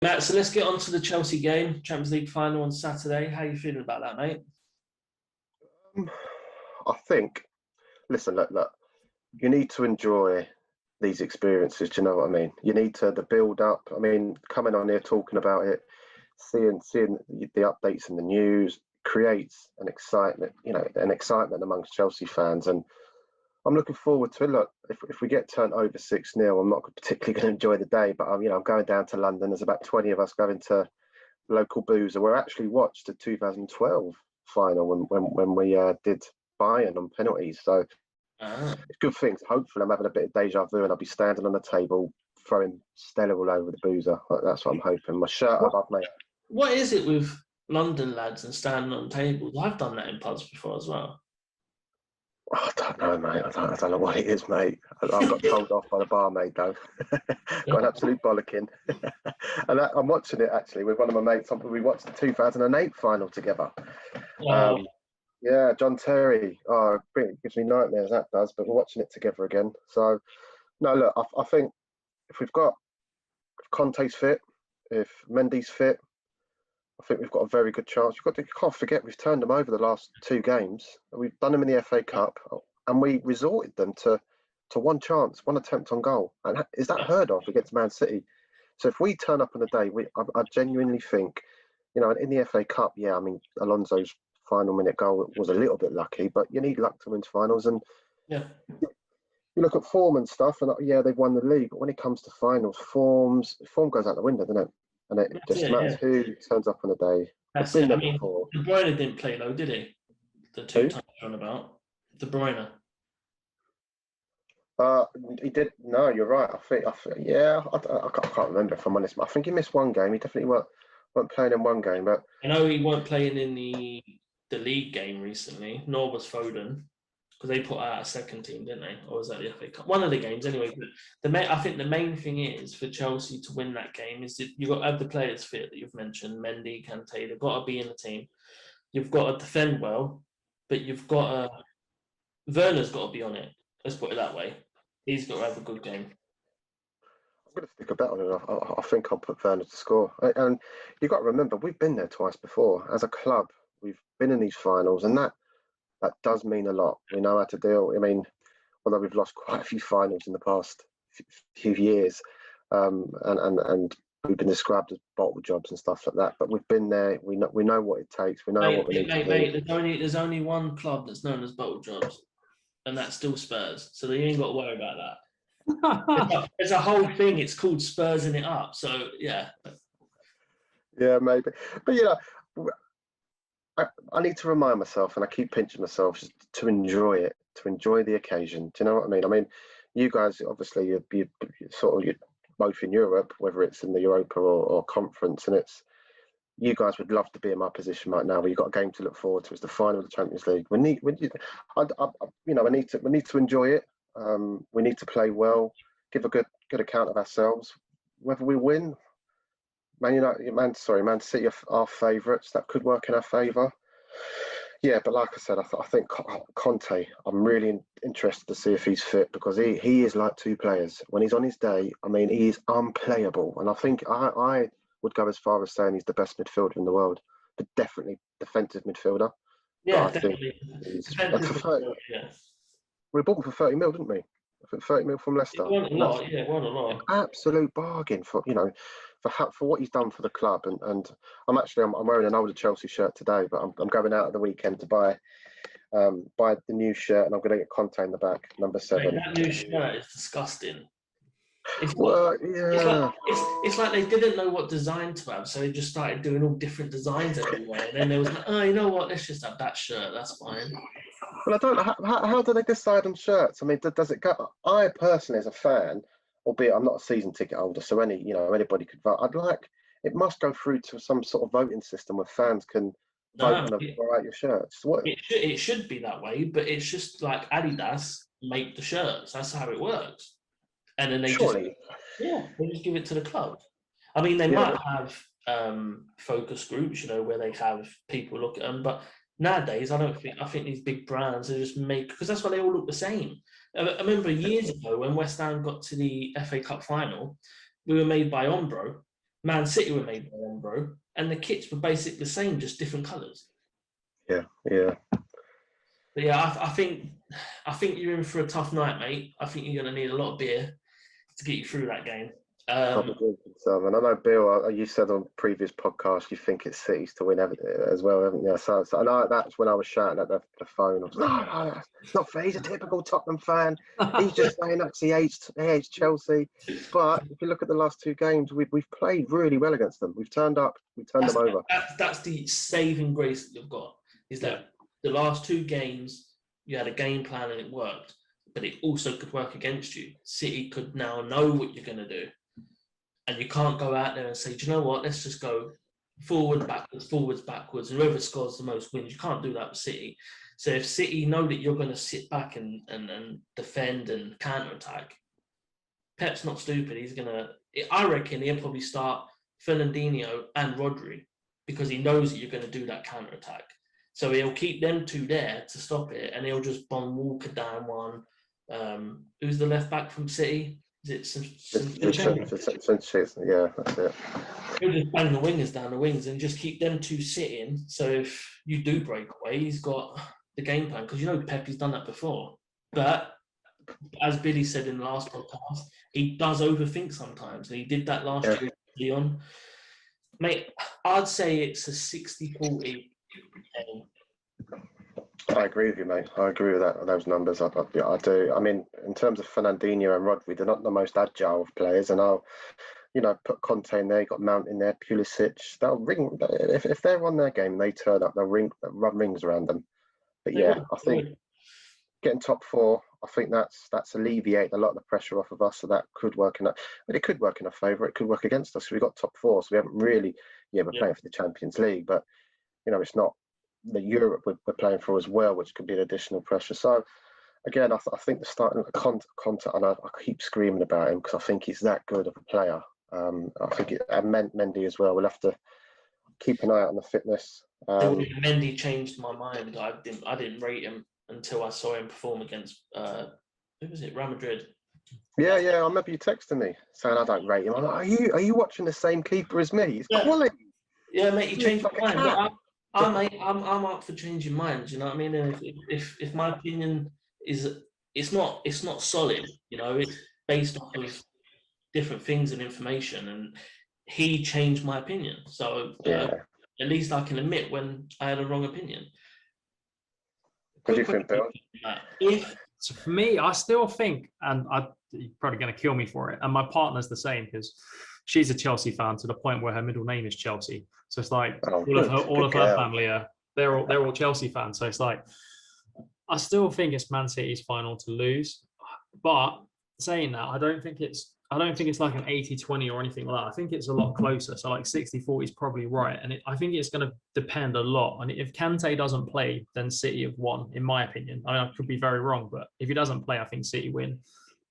Matt, so let's get on to the Chelsea game, Champions League final on Saturday. How are you feeling about that, mate? Um, I think, listen, look, you need to enjoy these experiences. Do you know what I mean? You need to the build up. I mean, coming on here talking about it, seeing the updates in the news creates an excitement amongst Chelsea fans, and I'm looking forward to it. Look, if we get turned over 6-0, I'm not particularly going to enjoy the day, but I'm going down to London. There's about 20 of us going to local boozer. We actually watched the 2012 final when we did Bayern on penalties. So Ah. it's good things. Hopefully, I'm having a bit of deja vu and I'll be standing on the table throwing Stella all over the boozer. That's what I'm hoping. My shirt What, above, mate. what is it with London lads and standing on tables? I've done that in pubs before as well. I don't know, mate. I don't know what it is, mate. I got told off by the barmaid, though. Got an absolute bollocking. And I'm watching it, actually, with one of my mates. We watched the 2008 final together. Oh, Yeah, John Terry. Oh, it gives me nightmares, that does. But we're watching it together again. So, no, look, I think if Conte's fit, if Mendy's fit, I think we've got a very good chance. You can't forget we've turned them over the last two games. We've done them in the FA Cup, and we resorted them to one chance, one attempt on goal. And is that heard of against Man City? So if we turn up on a day, I genuinely think, in the FA Cup, yeah, I mean Alonso's final minute goal was a little bit lucky, but you need luck to win finals. And yeah. you look at form and stuff, and yeah, they've won the league, but when it comes to finals, form goes out the window, doesn't it? And it That's just it, matters yeah. who turns up on the day. I've That's been it. I there mean, before. De Bruyne didn't play though, did he? The two Who? times you're on about. De Bruyne. Uh, he did. No, you're right. Yeah, I can't remember if I'm honest. I think he missed one game. He definitely weren't playing in one game, but I know he weren't playing in the league game recently, nor was Foden, because they put out a second team, didn't they? Or was that the FA Cup? One of the games, anyway. But I think the main thing is for Chelsea to win that game is that you've got to have the players fit that you've mentioned, Mendy, Kante. They've got to be in the team. You've got to defend well, but you've got to. Werner's got to be on it. Let's put it that way. He's got to have a good game. I'm going to stick a bet on it. I think I'll put Werner to score. And you've got to remember, we've been there twice before as a club. We've been in these finals, and that does mean a lot. We know how to deal. I mean, although we've lost quite a few finals in the past few years, and we've been described as bottle jobs and stuff like that. But we've been there. We know what it takes. We know what we need to do. There's only one club that's known as bottle jobs, and that's still Spurs. So you ain't got to worry about that. There's a whole thing. It's called Spursing it up. So yeah. Yeah, maybe. But I need to remind myself, and I keep pinching myself, just to enjoy it, to enjoy the occasion. Do you know what I mean? I mean, you guys obviously you're both in Europe, whether it's in the Europa or conference, and you guys would love to be in my position right now, where you've got a game to look forward to. It's the final of the Champions League. We need to enjoy it. We need to play well, give a good account of ourselves. Whether we win, Man City are our favourites. That could work in our favour. Yeah, but like I said, I think Conte. I'm really interested to see if he's fit, because he is like two players. When he's on his day, I mean, he is unplayable. And I think I would go as far as saying he's the best midfielder in the world, but definitely defensive midfielder. Yeah, But I think definitely. he's Yeah. we bought him for 30 mil, didn't we? I think 30 mil from It Leicester. wasn't a And that's lot. Yeah, it wasn't a lot. absolute bargain for what he's done for the club. And I'm wearing an older Chelsea shirt today, but I'm going out at the weekend to buy the new shirt, and I'm going to get Conte in the back, number Mate, 7. that new shirt is disgusting. It's like, Well, it's like yeah. it's like they didn't know what design to have, so they just started doing all different designs everywhere. And then there was like, oh, you know what? Let's just have that shirt. That's fine. Well, I don't know how do they decide on shirts? I mean, does it go? I personally, as a fan, albeit I'm not a season ticket holder, so anybody could vote. It must go through to some sort of voting system where fans can vote No, on a variety of shirts. What? it should be that way, but it's just like Adidas make the shirts. That's how it works. And then Surely, they just give it to the club. I mean, they yeah. might have focus groups, where they have people look at them, but nowadays I think these big brands are just because that's why they all look the same. I remember years ago when West Ham got to the FA Cup final, we were made by Umbro, Man City were made by them, bro, and the kits were basically the same, just different colours. Yeah. But yeah, I think you're in for a tough night, mate. I think you're going to need a lot of beer to get you through that game. I'll be drinking some, and I know Bill. You said on previous podcasts you think it's City's to win as well, haven't you? So I know that's when I was shouting at the phone. I was no, it's not fair. He's a typical Tottenham fan. He's just saying that he hates Chelsea. But if you look at the last two games, we've played really well against them. We've turned up, we turned them over. That's the saving grace that you've got, is that the last two games you had a game plan and it worked, but it also could work against you. City could now know what you're going to do. And you can't go out there and say, do you know what, let's just go forwards, backwards, and whoever scores the most wins. You can't do that with City. So if City know that you're going to sit back and defend and counter-attack, Pep's not stupid. He's going to, I reckon he'll probably start Fernandinho and Rodri because he knows that you're going to do that counter-attack. So he'll keep them two there to stop it, and he'll just bomb Walker down one. Who's the left-back from City? Is it Yeah, that's it. He'll just bang the wingers down the wings and just keep them two sitting. So if you do break away, he's got the game plan, because you know Pepe's done that before. But as Billy said in the last podcast, he does overthink sometimes, and he did that last year with Leon. Mate, I'd say it's a 60-40 game. I agree with you, mate. I agree with those numbers. I do. I mean, in terms of Fernandinho and Rodri, they're not the most agile of players, and I'll, put Conte in there. You got Mount in there, Pulisic. They'll ring if they're on their game. They turn up. They'll run rings around them. But yeah, I think getting top four, I think that's alleviate a lot of the pressure off of us. So that could work in but it could work in our favour. It could work against us. We've got top four, so we haven't really. We're playing for the Champions League, but it's not the Europe we're playing for as well, which could be an additional pressure. So again, I think the starting Conte, and I keep screaming about him because I think he's that good of a player. I think and Mendy as well. We'll have to keep an eye out on the fitness. Mendy changed my mind. I didn't rate him until I saw him perform against who was it? Real Madrid. Yeah. I remember you texting me saying I don't rate him. I'm like, are you watching the same keeper as me? He's quality. Yeah, mate, he changed my mind. I'm up for changing minds. You know what I mean? And if my opinion is it's not solid. It's based off of different things and information, and he changed my opinion. So at least I can admit when I had a wrong opinion. What do you think, Bill? So for me, I still think, and you're probably going to kill me for it, and my partner's the same because she's a Chelsea fan to the point where her middle name is Chelsea. So it's like all of her family they're all Chelsea fans. So it's like I still think it's Man City's final to lose. But saying that, I don't think it's like an 80-20 or anything like that. I think it's a lot closer. So like 60-40 is probably right. And I think it's going to depend a lot. And if Kante doesn't play, then City have won, in my opinion. I mean, I could be very wrong, but if he doesn't play, I think City win.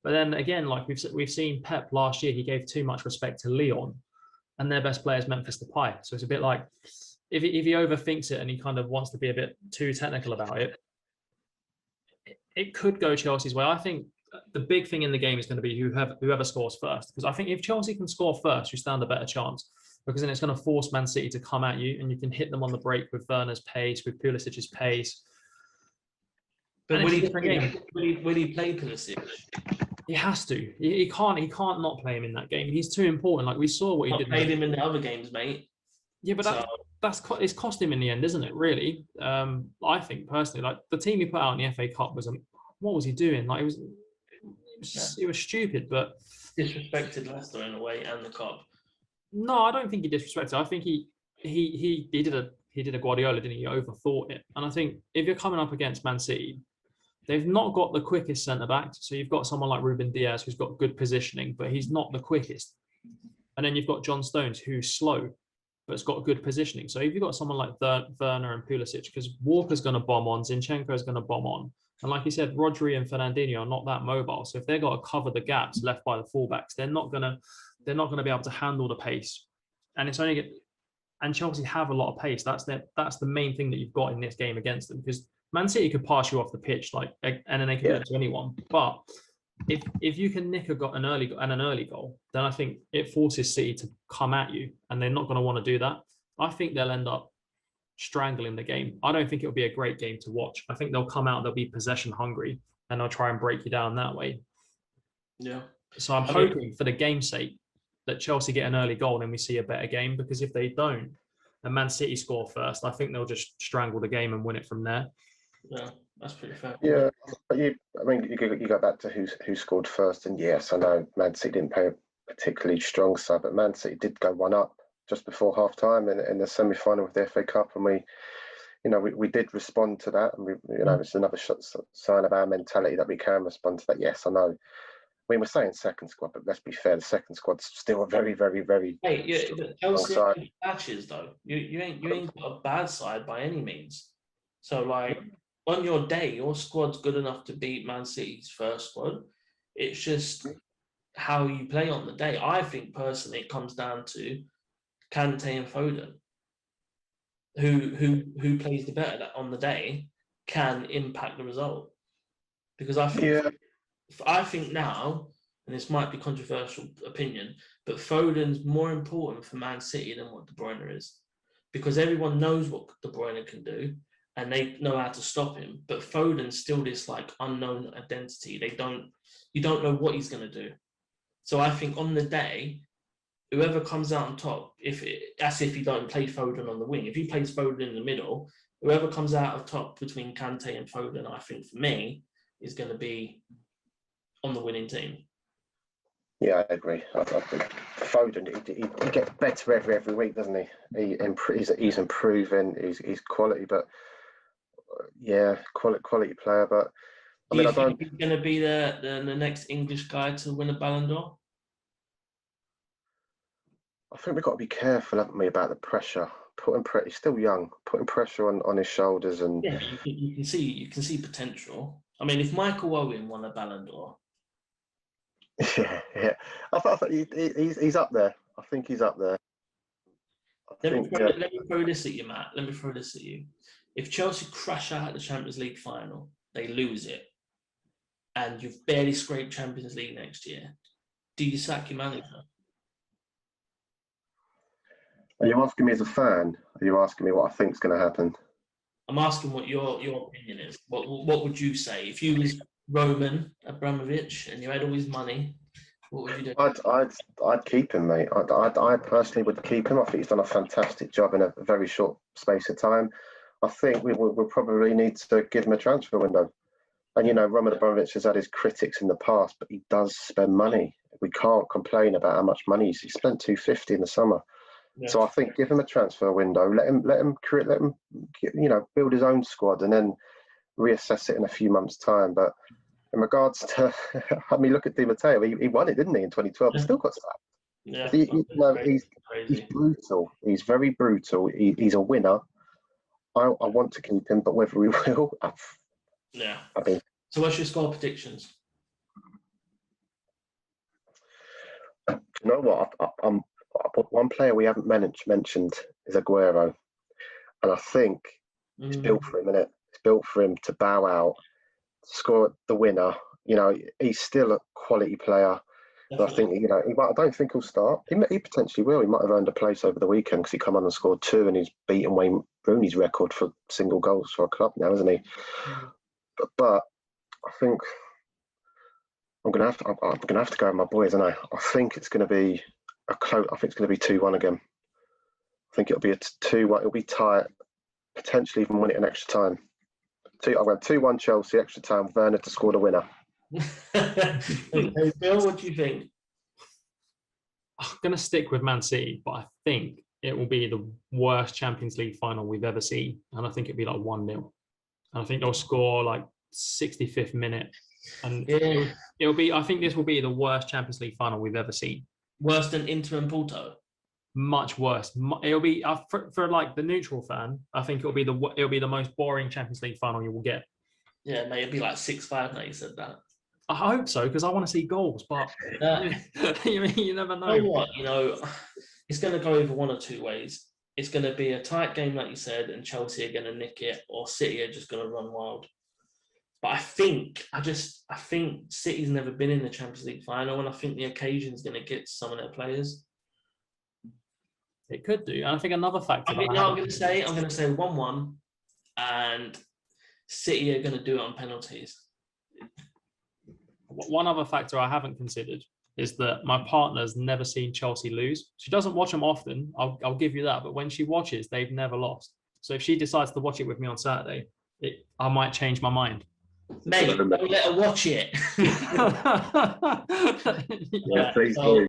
But then again, like we've seen Pep last year, he gave too much respect to Leon, and their best player is Memphis Depay. So it's a bit like if he overthinks it and he kind of wants to be a bit too technical about it, it could go Chelsea's way. I think the big thing in the game is going to be whoever scores first, because I think if Chelsea can score first, you stand a better chance, because then it's going to force Man City to come at you, and you can hit them on the break with Werner's pace, with Pulisic's pace. But will he play Pulisic? He has to. He can't not play him in that game. He's too important. Like we saw what he did. Played him in the other games, mate. Yeah, but it's cost him in the end, isn't it? Really, I think personally, like the team he put out in the FA Cup was what was he doing? Like it was stupid, but disrespected Leicester in a way and the Cup. No, I don't think he disrespected. I think he did a Guardiola, didn't he? He overthought it, and I think if you're coming up against Man City, they've not got the quickest centre backs. So you've got someone like Ruben Diaz who's got good positioning, but he's not the quickest. And then you've got John Stones who's slow, but it's got good positioning. So if you've got someone like Werner and Pulisic, because Walker's going to bomb on, Zinchenko's going to bomb on. And like you said, Rodri and Fernandinho are not that mobile. So if they've got to cover the gaps left by the fullbacks, they're not going to be able to handle the pace. And and Chelsea have a lot of pace. That's the main thing that you've got in this game against them, because Man City could pass you off the pitch, and then they can do it to anyone. But if you can nick an early goal, then I think it forces City to come at you, and they're not going to want to do that. I think they'll end up strangling the game. I don't think it'll be a great game to watch. I think they'll come out, they'll be possession hungry, and they'll try and break you down that way. Yeah. So I'm hoping for the game's sake that Chelsea get an early goal and then we see a better game, because if they don't and Man City score first, I think they'll just strangle the game and win it from there. Yeah, that's pretty fair. Yeah, but you go back to who scored first, and yes, I know Man City didn't play a particularly strong side, but Man City did go 1-up just before half time in the semi-final of the FA Cup, and we did respond to that, and it's another sign of our mentality that we can respond to that. Yes, I know. I mean, we're saying second squad, but let's be fair, the second squad's still a very, very, very. Hey, yeah, Chelsea matches though. You ain't got a bad side by any means. So like on your day, your squad's good enough to beat Man City's first squad. It's just how you play on the day. I think personally, it comes down to Kante and Foden. Who plays the better on the day can impact the result. Because I think now, and this might be controversial opinion, but Foden's more important for Man City than what De Bruyne is, because everyone knows what De Bruyne can do and they know how to stop him. But Foden's still this like unknown identity. You don't know what he's going to do. So I think on the day, whoever comes out on top, that's if you don't play Foden on the wing. If he plays Foden in the middle, whoever comes out of top between Kante and Foden, I think for me, is going to be on the winning team. Yeah, I agree. I think Foden, he gets better every week, doesn't he? He's improving his quality, but quality player. But I mean, think he's going to be the next English guy to win a Ballon d'Or? I think we've got to be careful, haven't we, about the pressure. He's still young. Putting pressure on his shoulders, and you can see potential. I mean, if Michael Owen won a Ballon d'Or. Yeah. I thought he's up there. I think he's up there. Let me throw this at you, Matt. Let me throw this at you. If Chelsea crash out at the Champions League final, they lose it, and you've barely scraped Champions League next year, do you sack your manager? Are you asking me as a fan? Are you asking me what I think is going to happen? I'm asking what your opinion is. What would you say if you was Roman Abramovich and you had all his money? What would you do? I'd keep him, mate. I personally would keep him. I think he's done a fantastic job in a very short space of time. I think we'll probably need to give him a transfer window. And Roman Abramovich has had his critics in the past, but he does spend money. We can't complain about how much money he spent. 250 in the summer. Yeah. So I think give him a transfer window. Let him build his own squad, and then reassess it in a few months' time. But in regards to, I mean, look at Di Matteo. He won it, didn't he, in 2012? He still got sacked. Yeah, he's brutal. He's very brutal. He's a winner. I want to keep him, but whether we will, yeah. I mean, so what's your score predictions? You know what? One player we haven't mentioned is Aguero, and I think it's built for him, isn't it? It's built for him to bow out, score the winner. He's still a quality player. But I think I don't think he'll start. He potentially will. He might have earned a place over the weekend because he come on and scored 2, and he's beaten Wayne Rooney's record for single goals for a club now, isn't he? But I think I'm gonna have to go with my boys, and I think it's going to be I think it's going to be 2-1 again. I think it'll be a 2-1. It'll be tight, potentially even win it in extra time. I've got 2-1 Chelsea, extra time. Werner to score the winner. Okay, Bill, what do you think? I'm going to stick with Man City, but I think it will be the worst Champions League final we've ever seen, and I think it'll be like 1-0. And I think they'll score like 65th minute, and it'll be. I think this will be the worst Champions League final we've ever seen. Worse than Inter and Porto. Much worse. It'll be for like the neutral fan. I think it'll be the most boring Champions League final you will get. Yeah, mate, it'll be like 6-5 now. You said that. I hope so, because I want to see goals. But you never know. You know what? It's going to go either one or two ways. It's going to be a tight game, like you said, and Chelsea are going to nick it, or City are just going to run wild. But I think City's never been in the Champions League final, and I think the occasion's going to get some of their players. It could do. And I think another factor. I'm going to say 1-1, and City are going to do it on penalties. One other factor I haven't considered is that my partner's never seen Chelsea lose. She doesn't watch them often. I'll give you that. But when she watches, they've never lost. So if she decides to watch it with me on Saturday, I might change my mind. Mate, don't let her watch it. Yeah, please do.